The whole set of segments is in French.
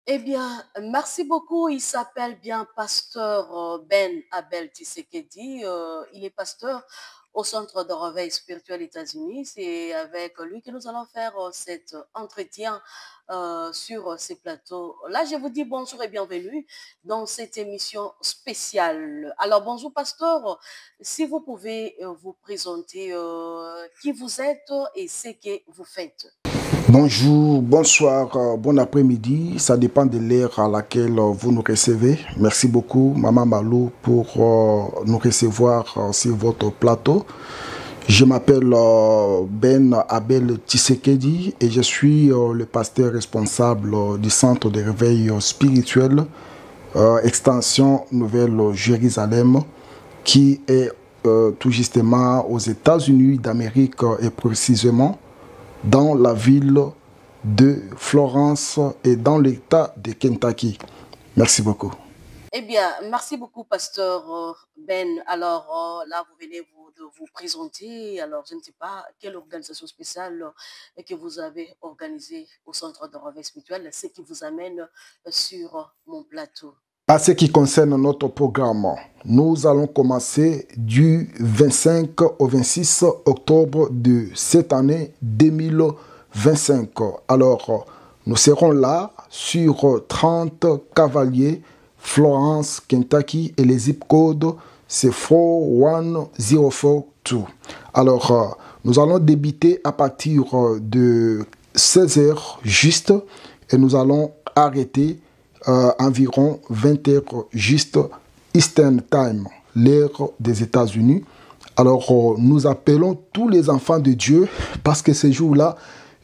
Eh bien, merci beaucoup. Il s'appelle bien Pasteur Ben Abel Tshisekedi. Il est pasteur au Centre de réveil spirituel États-Unis. C'est avec lui que nous allons faire cet entretien sur ces plateaux. Là, je vous dis bonjour et bienvenue dans cette émission spéciale. Alors, bonjour, pasteur. Si vous pouvez vous présenter qui vous êtes et ce que vous faites. Bonjour, bonsoir, bon après-midi. Ça dépend de l'heure à laquelle vous nous recevez. Merci beaucoup, Maman Malou, pour nous recevoir sur votre plateau. Je m'appelle Ben Abel Tshisekedi et je suis le pasteur responsable du centre de réveil spirituel extension Nouvelle-Jérusalem qui est tout justement aux États-Unis d'Amérique et précisément dans la ville de Florence et dans l'État de Kentucky. Merci beaucoup. Eh bien, merci beaucoup, pasteur Ben. Alors, là, vous venez de vous présenter. Alors, je ne sais pas quelle organisation spéciale que vous avez organisée au Centre de réveil spirituel, ce qui vous amène sur mon plateau. À ce qui concerne notre programme, nous allons commencer du 25 au 26 octobre de cette année 2025. Alors, nous serons là sur 30 cavaliers, Florence, Kentucky, et les zip codes, c'est 41042. Alors, nous allons débuter à partir de 16 heures juste et nous allons arrêter environ 20 heures juste Eastern Time, l'heure des États-Unis. Alors, nous appelons tous les enfants de Dieu parce que ce jour-là,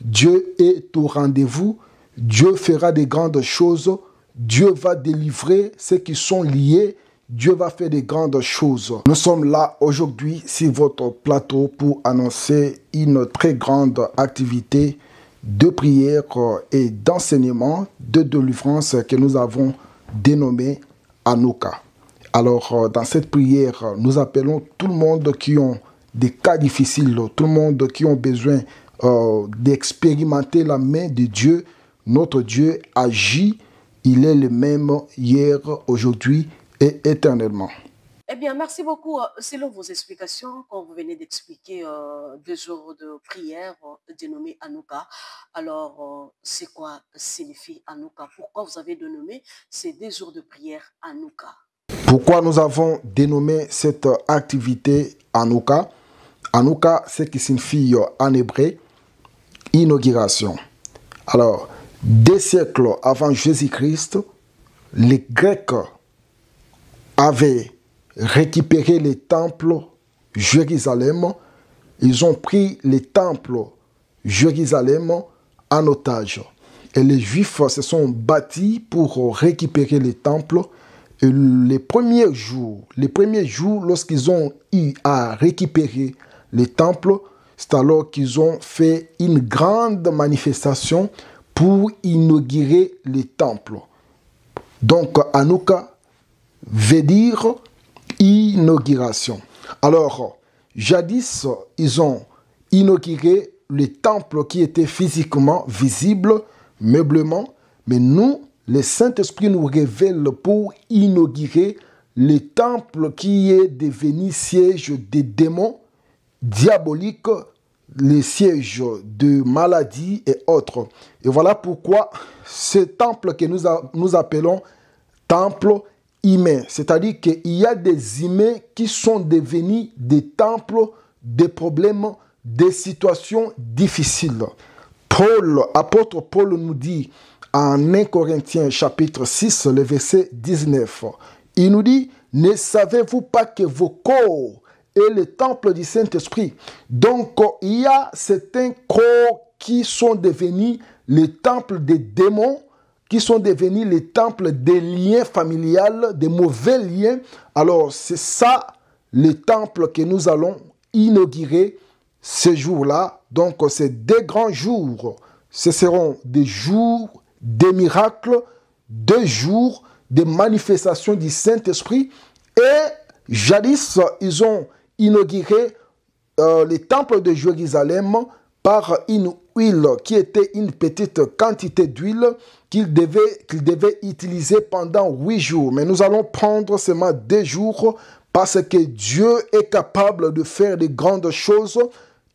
Dieu est au rendez-vous. Dieu fera des grandes choses. Dieu va délivrer ceux qui sont liés. Dieu va faire des grandes choses. Nous sommes là aujourd'hui sur votre plateau pour annoncer une très grande activité de prière et d'enseignement, de délivrance que nous avons dénommé Hanouka. Alors, dans cette prière, nous appelons tout le monde qui ont des cas difficiles, tout le monde qui ont besoin d'expérimenter la main de Dieu. Notre Dieu agit, il est le même hier, aujourd'hui et éternellement. Eh bien, merci beaucoup. Selon vos explications, quand vous venez d'expliquer 2 jours de prière dénommé Hanouka, alors c'est quoi signifie Hanouka? Pourquoi vous avez dénommé ces 2 jours de prière Hanouka? Pourquoi nous avons dénommé cette activité Hanouka? Hanouka, c'est ce qui signifie en hébreu inauguration. Alors, 2 siècles avant Jésus-Christ, les Grecs avaient récupéré les temples Jérusalem. Ils ont pris les temples Jérusalem en otage. Et les Juifs se sont battus pour récupérer les temples. Et les premiers jours, lorsqu'ils ont eu à récupérer les temples, c'est alors qu'ils ont fait une grande manifestation pour inaugurer les temples. Donc, Hanouka veut dire inauguration. Alors, jadis, ils ont inauguré les temples qui étaient physiquement visibles, meublement, mais nous, le Saint-Esprit nous révèle pour inaugurer le temple qui est devenu siège des démons diaboliques, les sièges de maladies et autres. Et voilà pourquoi ce temple que nous appelons temple humain, c'est-à-dire qu'il y a des humains qui sont devenus des temples, des problèmes, des situations difficiles. Apôtre Paul nous dit en 1 Corinthiens chapitre 6, le verset 19, il nous dit, ne savez-vous pas que vos corps est le temple du Saint-Esprit? Donc, il y a certains corps qui sont devenus les temples des démons, qui sont devenus les temples des liens familiales, des mauvais liens. Alors, c'est ça, le temple que nous allons inaugurer ce jour-là. Donc, c'est des grands jours. Ce seront des jours, des miracles, des jours, des manifestations du Saint-Esprit. Et jadis, ils ont inauguré les temples de Jérusalem par une huile qui était une petite quantité d'huile qu'il devait utiliser pendant 8 jours. Mais nous allons prendre seulement 2 jours parce que Dieu est capable de faire de grandes choses.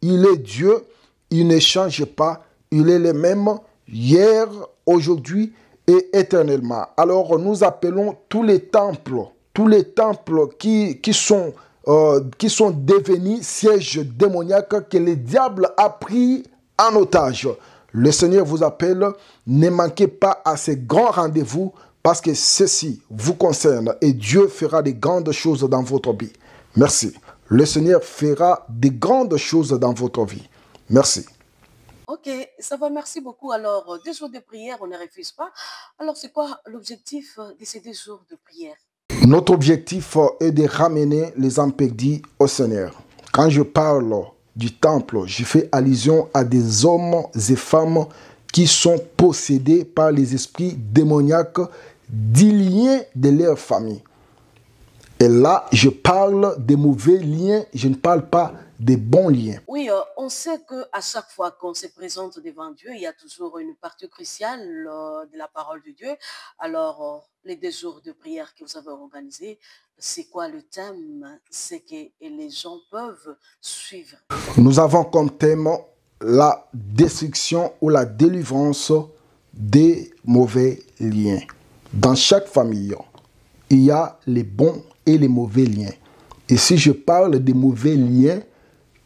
Il est Dieu, il ne change pas, il est le même hier, aujourd'hui et éternellement. Alors nous appelons tous les temples qui sont devenus sièges démoniaques que le diable a pris en otage. Le Seigneur vous appelle, ne manquez pas à ces grands rendez-vous parce que ceci vous concerne et Dieu fera de grandes choses dans votre vie. Merci. Le Seigneur fera de grandes choses dans votre vie. Merci. Ok, ça va, merci beaucoup. Alors, 2 jours de prière, on ne refuse pas. Alors, c'est quoi l'objectif de ces 2 jours de prière? Notre objectif est de ramener les âmes perdues au Seigneur. Quand je parle du temple, je fais allusion à des hommes et femmes qui sont possédés par les esprits démoniaques des liens de leur famille. Et là, je parle des mauvais liens, je ne parle pas des bons liens. Oui, on sait qu'à chaque fois qu'on se présente devant Dieu, il y a toujours une partie cruciale de la parole de Dieu. Alors, les 2 jours de prière que vous avez organisés, c'est quoi le thème? C'est que les gens peuvent suivre. Nous avons comme thème la destruction ou la délivrance des mauvais liens. Dans chaque famille, il y a les bons et les mauvais liens. Et si je parle des mauvais liens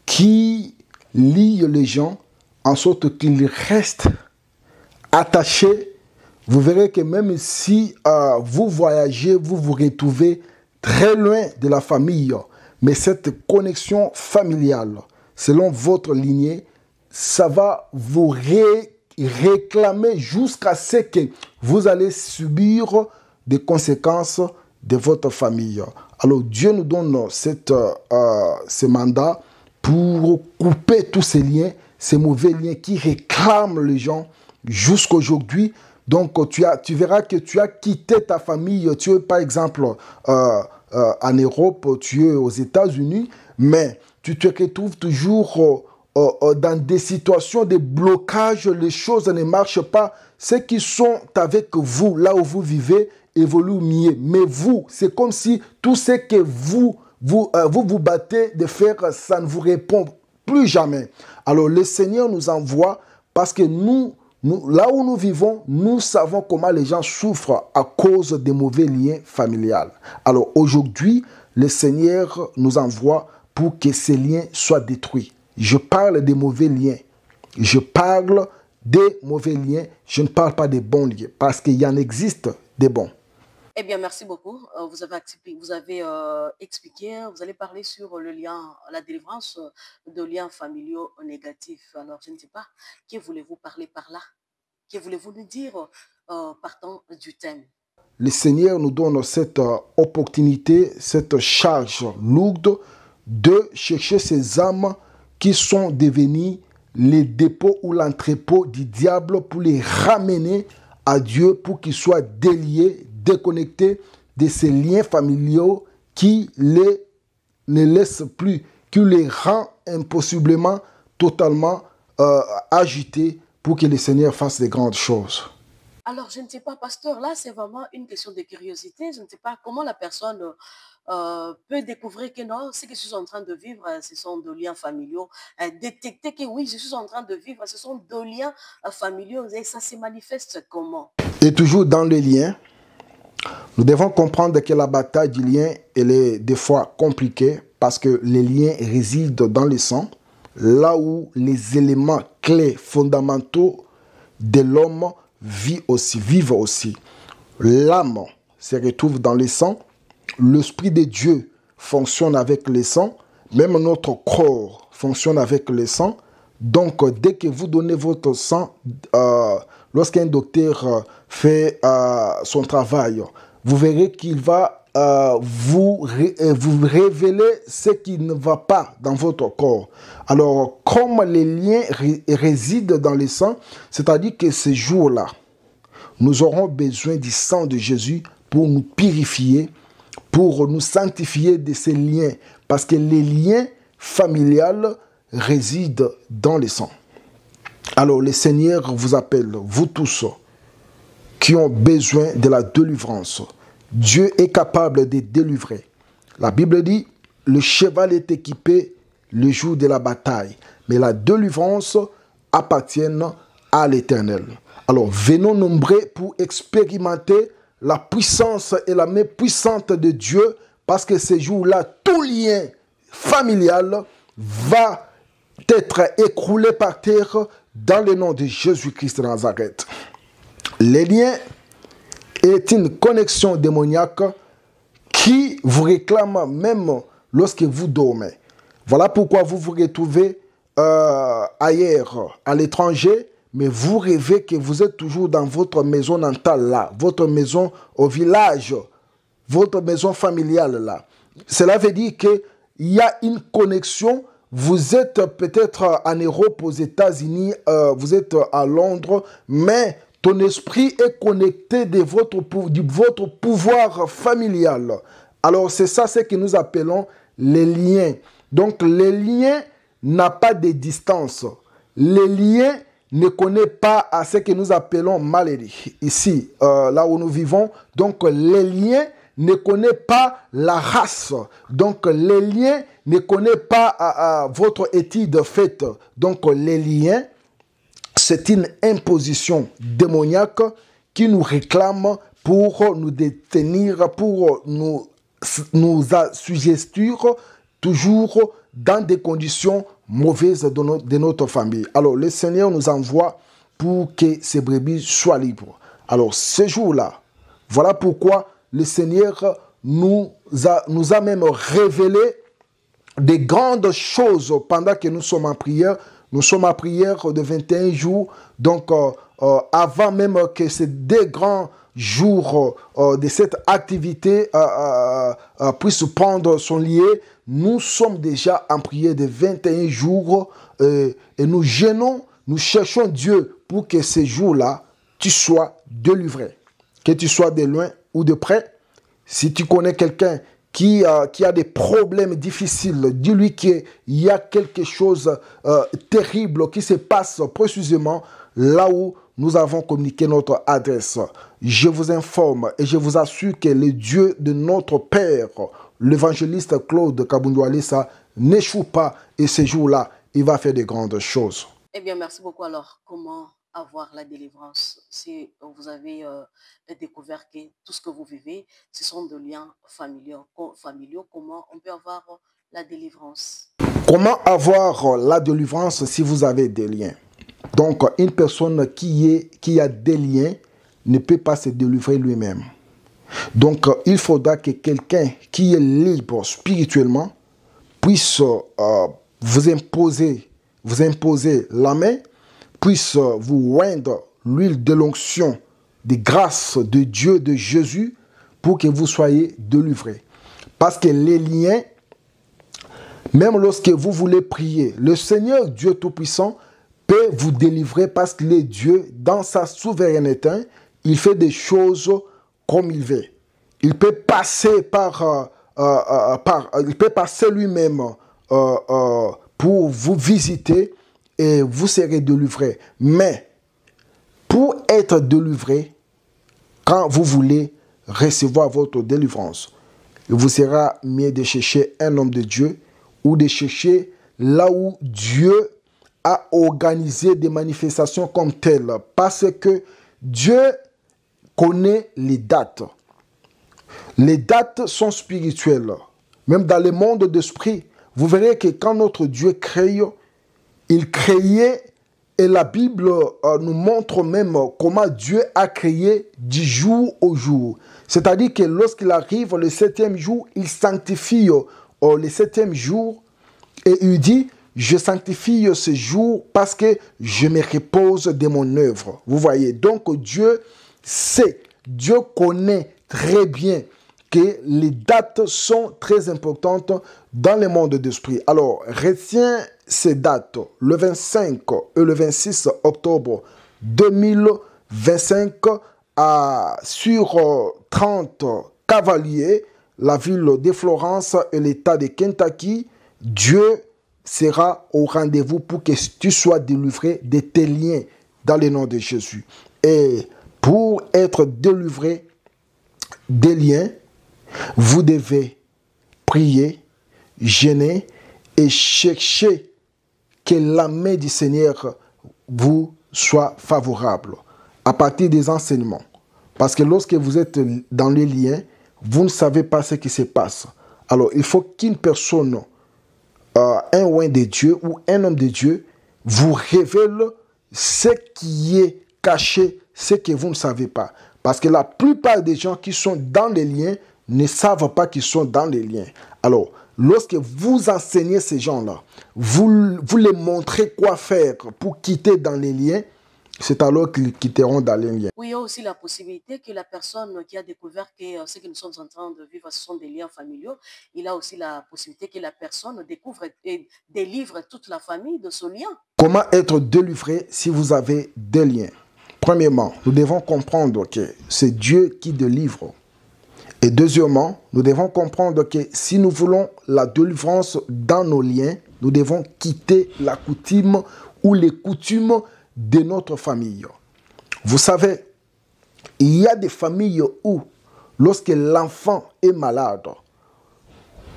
qui lient les gens en sorte qu'ils restent attachés, vous verrez que même si vous voyagez, vous vous retrouvez très loin de la famille, mais cette connexion familiale, selon votre lignée, ça va vous réclamer jusqu'à ce que vous allez subir des conséquences de votre famille. Alors Dieu nous donne ce mandat pour couper tous ces liens, ces mauvais liens qui réclament les gens jusqu'aujourd'hui. Donc tu verras que tu as quitté ta famille, tu es par exemple en Europe, tu es aux États-Unis, mais tu te retrouves toujours dans des situations de blocage, les choses ne marchent pas. Ceux qui sont avec vous, là où vous vivez, évoluent mieux. Mais vous, c'est comme si tout ce que vous battez de faire, ça ne vous répond plus jamais. Alors le Seigneur nous envoie parce que nous, là où nous vivons, nous savons comment les gens souffrent à cause des mauvais liens familiales. Alors aujourd'hui, le Seigneur nous envoie pour que ces liens soient détruits. Je parle des mauvais liens. Je parle des mauvais liens. Je ne parle pas des bons liens parce qu'il y en existe des bons. Eh bien, merci beaucoup. Vous avez expliqué, vous allez parler sur le lien, la délivrance de liens familiaux négatifs. Alors, je ne sais pas, que voulez-vous parler par là? Que voulez-vous nous dire partant du thème? Le Seigneur nous donne cette opportunité, cette charge lourde de chercher ces âmes qui sont devenues les dépôts ou l'entrepôt du diable pour les ramener à Dieu, pour qu'ils soient déliés, déconnectés de ces liens familiaux qui ne laissent plus, qui les rend impossiblement, totalement agités pour que le Seigneur fasse de grandes choses. Alors, je ne sais pas, pasteur, là, c'est vraiment une question de curiosité. Je ne sais pas comment la personne peut découvrir que non, ce que je suis en train de vivre, ce sont de liens familiaux. Détecter que oui, je suis en train de vivre, ce sont de liens familiaux. Et ça se manifeste comment? Et toujours dans les liens, nous devons comprendre que la bataille du lien, elle est des fois compliquée parce que les liens résident dans le sang, là où les éléments clés, fondamentaux de l'homme vivent aussi. L'âme se retrouve dans le sang, l'Esprit de Dieu fonctionne avec le sang, même notre corps fonctionne avec le sang. Donc, dès que vous donnez votre sang, lorsqu'un docteur fait son travail, vous verrez qu'il va vous révéler ce qui ne va pas dans votre corps. Alors, comme les liens résident dans le sang, c'est-à-dire que ce jour-là, nous aurons besoin du sang de Jésus pour nous purifier, pour nous sanctifier de ces liens. Parce que les liens familiales résident dans le sang. Alors le Seigneur vous appelle, vous tous qui ont besoin de la délivrance. Dieu est capable de délivrer. La Bible dit, le cheval est équipé le jour de la bataille, mais la délivrance appartient à l'Éternel. Alors venons nombreux pour expérimenter la puissance et la main puissante de Dieu, parce que ce jour-là, tout lien familial va être écroulé par terre dans le nom de Jésus-Christ de Nazareth. Les liens est une connexion démoniaque qui vous réclame même lorsque vous dormez. Voilà pourquoi vous vous retrouvez ailleurs, à l'étranger, mais vous rêvez que vous êtes toujours dans votre maison natale là, votre maison au village, votre maison familiale là. Cela veut dire qu'il y a une connexion. Vous êtes peut-être en Europe, aux États-Unis, vous êtes à Londres, mais ton esprit est connecté de votre pouvoir familial. Alors c'est ça ce que nous appelons les liens. Donc les liens n'ont pas de distance. Les liens ne connaissent pas à ce que nous appelons maladie. Ici, là où nous vivons, donc les liens ne connaissent pas la race. Donc les liens ne connaissent pas votre étude faite. Donc les liens, c'est une imposition démoniaque qui nous réclame pour nous détenir, pour nous assujettir toujours dans des conditions mauvaises de notre famille. Alors le Seigneur nous envoie pour que ces brebis soient libres. Alors ce jour-là, voilà pourquoi le Seigneur nous a même révélé des grandes choses pendant que nous sommes en prière. Nous sommes en prière de 21 jours. Donc, avant même que ces deux grands jours de cette activité puissent prendre son lieu, nous sommes déjà en prière de 21 jours et nous gênons, nous cherchons Dieu pour que ces jours-là, tu sois délivré. Que tu sois de loin ou de près. Si tu connais quelqu'un qui a des problèmes difficiles, dis-lui qu'il y a quelque chose terrible qui se passe précisément là où nous avons communiqué notre adresse. Je vous informe et je vous assure que le Dieu de notre Père, l'évangéliste Claude Kabundu Alissa, n'échoue pas et ce jour-là, il va faire de grandes choses. Eh bien, merci beaucoup. Alors, comment avoir la délivrance si vous avez découvert que tout ce que vous vivez, ce sont des liens familiaux, comment on peut avoir la délivrance? Comment avoir la délivrance si vous avez des liens? Donc, une personne qui a des liens ne peut pas se délivrer lui-même. Donc, il faudra que quelqu'un qui est libre spirituellement puisse vous imposer la main, puisse vous oindre l'huile de l'onction, de grâce de Dieu, de Jésus, pour que vous soyez délivrés. Parce que les liens, même lorsque vous voulez prier, le Seigneur Dieu Tout-Puissant peut vous délivrer parce qu'il est Dieu, dans sa souveraineté, il fait des choses comme il veut. Il peut passer il peut passer lui-même pour vous visiter et vous serez délivrés. Mais pour être délivré, quand vous voulez recevoir votre délivrance, il vous sera mieux de chercher un homme de Dieu ou de chercher là où Dieu a organisé des manifestations comme telles. Parce que Dieu connaît les dates. Les dates sont spirituelles. Même dans le monde d'esprit, vous verrez que quand notre Dieu crée, il créait, et la Bible nous montre même comment Dieu a créé du jour au jour. C'est-à-dire que lorsqu'il arrive le 7e jour, il sanctifie le 7e jour et il dit, je sanctifie ce jour parce que je me repose de mon œuvre. Vous voyez, donc Dieu sait, Dieu connaît très bien que les dates sont très importantes dans le monde d'esprit. Alors, retiens ces dates, le 25 et le 26 octobre 2025 sur 30 Cavaliers, la ville de Florence et l'État de Kentucky. Dieu sera au rendez-vous pour que tu sois délivré de tes liens dans le nom de Jésus. Et pour être délivré des liens, vous devez prier, jeûner et chercher que la main du Seigneur vous soit favorable à partir des enseignements. Parce que lorsque vous êtes dans les liens, vous ne savez pas ce qui se passe. Alors, il faut qu'une personne, un oint de Dieu ou un homme de Dieu, vous révèle ce qui est caché, ce que vous ne savez pas. Parce que la plupart des gens qui sont dans les liens ne savent pas qu'ils sont dans les liens. Alors, lorsque vous enseignez ces gens-là, vous les montrez quoi faire pour quitter dans les liens, c'est alors qu'ils quitteront dans les liens. Oui, il y a aussi la possibilité que la personne qui a découvert que ce que nous sommes en train de vivre, ce sont des liens familiaux, il a aussi la possibilité que la personne découvre et délivre toute la famille de ce lien. Comment être délivré si vous avez des liens? Premièrement, nous devons comprendre que c'est Dieu qui délivre. Et deuxièmement, nous devons comprendre que si nous voulons la délivrance dans nos liens, nous devons quitter la coutume ou les coutumes de notre famille. Vous savez, il y a des familles où, lorsque l'enfant est malade,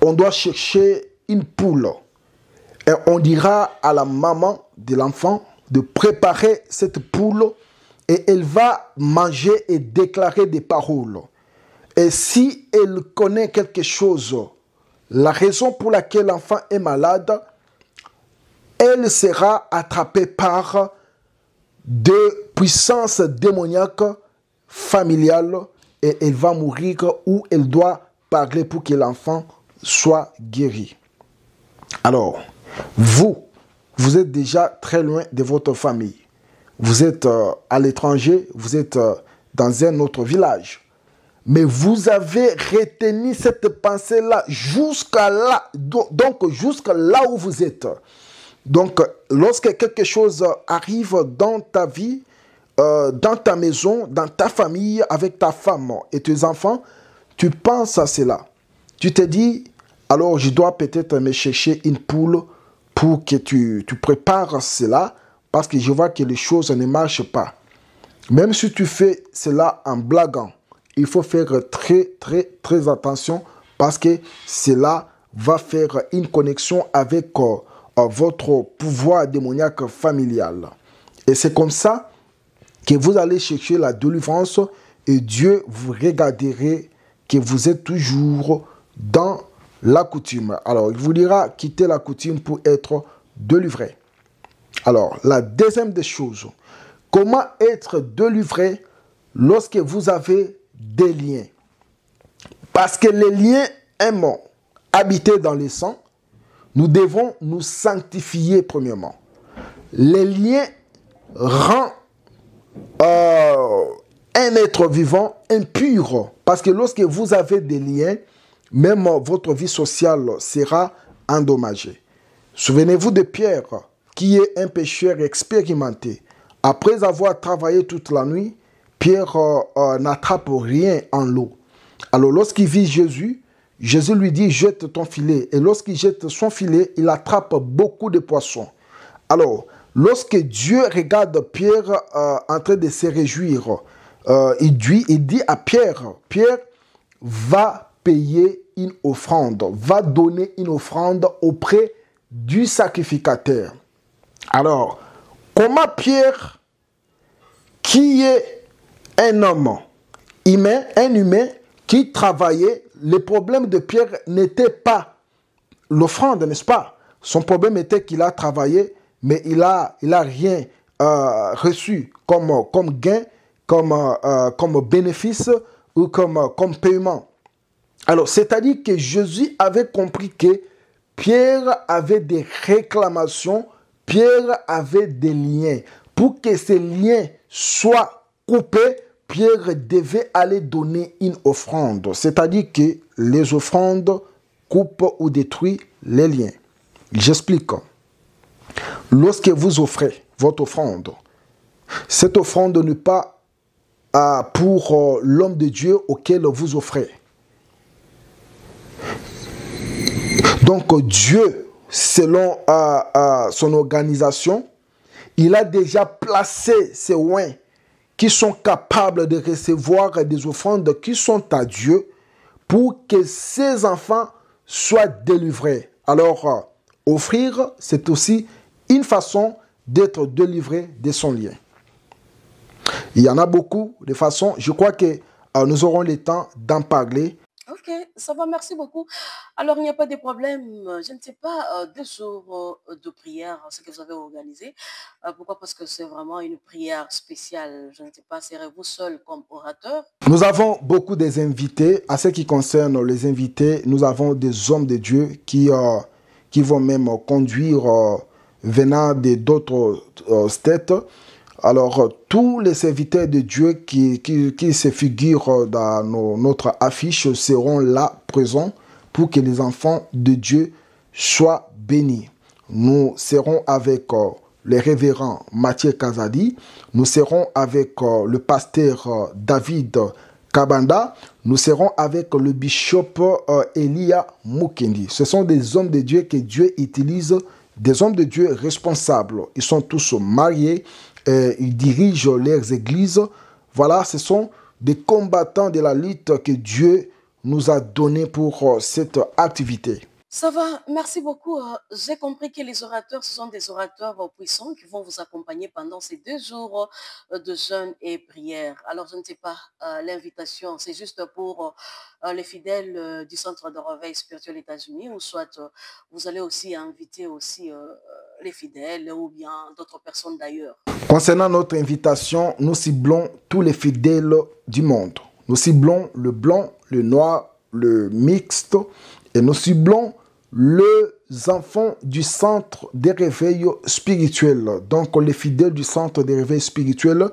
on doit chercher une poule. Et on dira à la maman de l'enfant de préparer cette poule et elle va manger et déclarer des paroles. Et si elle connaît quelque chose, la raison pour laquelle l'enfant est malade, elle sera attrapée par des puissances démoniaques familiales et elle va mourir ou elle doit parler pour que l'enfant soit guéri. Alors, vous êtes déjà très loin de votre famille. Vous êtes à l'étranger, vous êtes dans un autre village. Mais vous avez retenu cette pensée-là jusqu'à là, donc jusqu'à là où vous êtes. Donc, lorsque quelque chose arrive dans ta vie, dans ta maison, dans ta famille, avec ta femme et tes enfants, tu penses à cela. Tu te dis, alors je dois peut-être me chercher une poule pour que tu prépares cela, parce que je vois que les choses ne marchent pas. Même si tu fais cela en blaguant, il faut faire très attention parce que cela va faire une connexion avec votre pouvoir démoniaque familial. Et c'est comme ça que vous allez chercher la délivrance et Dieu vous regardera que vous êtes toujours dans la coutume. Alors, il vous dira quitter la coutume pour être délivré. Alors, la deuxième des choses, comment être délivré lorsque vous avez des liens? Parce que les liens aiment habiter dans le sang, nous devons nous sanctifier premièrement. Les liens rendent un être vivant impur. Parce que lorsque vous avez des liens, même votre vie sociale sera endommagée. Souvenez-vous de Pierre, qui est un pécheur expérimenté. Après avoir travaillé toute la nuit, Pierre n'attrape rien en l'eau. Alors lorsqu'il vit Jésus, Jésus lui dit, jette ton filet. Et lorsqu'il jette son filet, il attrape beaucoup de poissons. Alors, lorsque Dieu regarde Pierre en train de se réjouir, il dit à Pierre, Pierre va payer une offrande, va donner une offrande auprès du sacrificateur. Alors, comment Pierre, qui est un homme humain, qui travaillait, le problème de Pierre n'était pas l'offrande, n'est-ce pas? Son problème était qu'il a travaillé, mais il a rien reçu comme gain, comme bénéfice ou comme paiement. Alors, c'est-à-dire que Jésus avait compris que Pierre avait des réclamations, Pierre avait des liens. Pour que ces liens soient coupés, Pierre devait aller donner une offrande. C'est-à-dire que les offrandes coupent ou détruisent les liens. J'explique. Lorsque vous offrez votre offrande, cette offrande n'est pas pour l'homme de Dieu auquel vous offrez. Donc Dieu, selon son organisation, il a déjà placé ses oins qui sont capables de recevoir des offrandes qui sont à Dieu pour que ses enfants soient délivrés. Alors, offrir, c'est aussi une façon d'être délivré de son lien. Il y en a beaucoup de façons. Je crois que nous aurons le temps d'en parler. Ok, ça va, merci beaucoup. Alors, il n'y a pas de problème. Je ne sais pas, 2 jours de prière, ce que vous avez organisé. Pourquoi? Parce que c'est vraiment une prière spéciale. Je ne sais pas, serez-vous seul comme orateur? Nous avons beaucoup des invités. À ce qui concerne les invités, nous avons des hommes de Dieu qui vont même conduire venant d'autres states. Alors, tous les serviteurs de Dieu qui se figurent dans notre affiche seront là, présents, pour que les enfants de Dieu soient bénis. Nous serons avec le révérend Mathieu Kazadi, nous serons avec le pasteur David Kabanda, nous serons avec le bishop Elia Mukendi. Ce sont des hommes de Dieu que Dieu utilise, des hommes de Dieu responsables. Ils sont tous mariés, ils dirigent leurs églises. Voilà, ce sont des combattants de la lutte que Dieu nous a donné pour cette activité. Ça va, merci beaucoup. J'ai compris que les orateurs, ce sont des orateurs puissants qui vont vous accompagner pendant ces 2 jours de jeûne et prière. Alors, je ne sais pas, l'invitation, c'est juste pour les fidèles du Centre de réveil spirituel États-Unis, ou soit vous allez aussi inviter aussi les fidèles ou bien d'autres personnes d'ailleurs. Concernant notre invitation, nous ciblons tous les fidèles du monde. Nous ciblons le blanc, le noir, le mixte, et nous ciblons les enfants du centre de réveil spirituel. Donc, les fidèles du centre de réveil spirituel,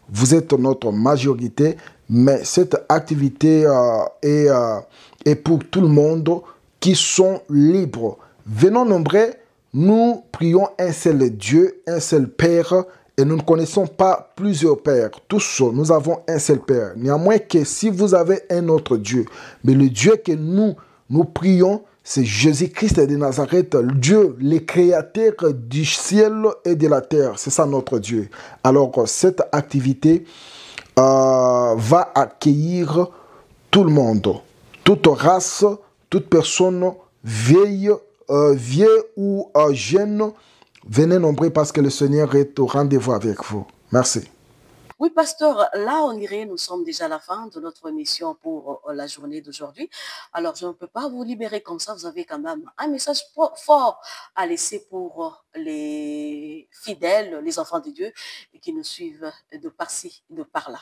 vous êtes notre majorité, mais cette activité est pour tout le monde qui sont libres. Venons nombreux, nous prions un seul Dieu, un seul Père, et nous ne connaissons pas plusieurs pères. Tous, nous avons un seul Père. Néanmoins que si vous avez un autre Dieu, mais le Dieu que nous prions, c'est Jésus-Christ de Nazareth, Dieu, le créateur du ciel et de la terre. C'est ça notre Dieu. Alors, cette activité va accueillir tout le monde, toute race, toute personne, vieille, vieux ou jeune. Venez nombreux parce que le Seigneur est au rendez-vous avec vous. Merci. Oui, pasteur, là, on dirait, nous sommes déjà à la fin de notre émission pour la journée d'aujourd'hui. Alors, je ne peux pas vous libérer comme ça. Vous avez quand même un message fort à laisser pour les fidèles, les enfants de Dieu, qui nous suivent de par-ci, de par-là.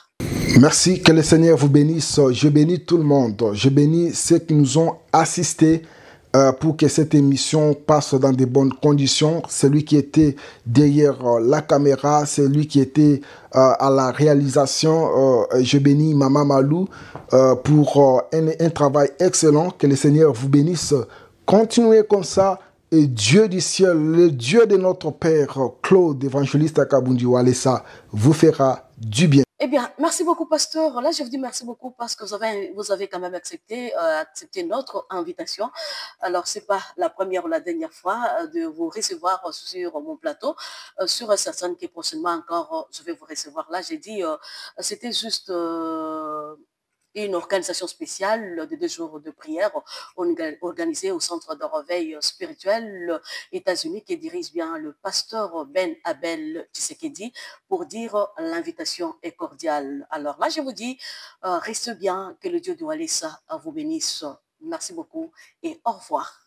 Merci, que le Seigneur vous bénisse. Je bénis tout le monde. Je bénis ceux qui nous ont assistés pour que cette émission passe dans de bonnes conditions. Celui qui était derrière la caméra, celui qui était à la réalisation. Je bénis Maman Malou pour un travail excellent. Que le Seigneur vous bénisse. Continuez comme ça. Et Dieu du ciel, le Dieu de notre Père, Claude, évangéliste à Kabundi Walesa, vous fera du bien. Eh bien, merci beaucoup, pasteur. Là, je vous dis merci beaucoup parce que vous avez quand même accepté notre invitation. Alors, c'est pas la première ou la dernière fois de vous recevoir sur mon plateau. Sur certaines qui prochainement encore, je vais vous recevoir. Là, j'ai dit, c'était juste une organisation spéciale de 2 jours de prière organisée au centre de réveil spirituel États-Unis qui dirige bien le pasteur Ben Abel Tshisekedi pour dire l'invitation est cordiale. Alors là, je vous dis, restez bien, que le Dieu de Walesa vous bénisse. Merci beaucoup et au revoir.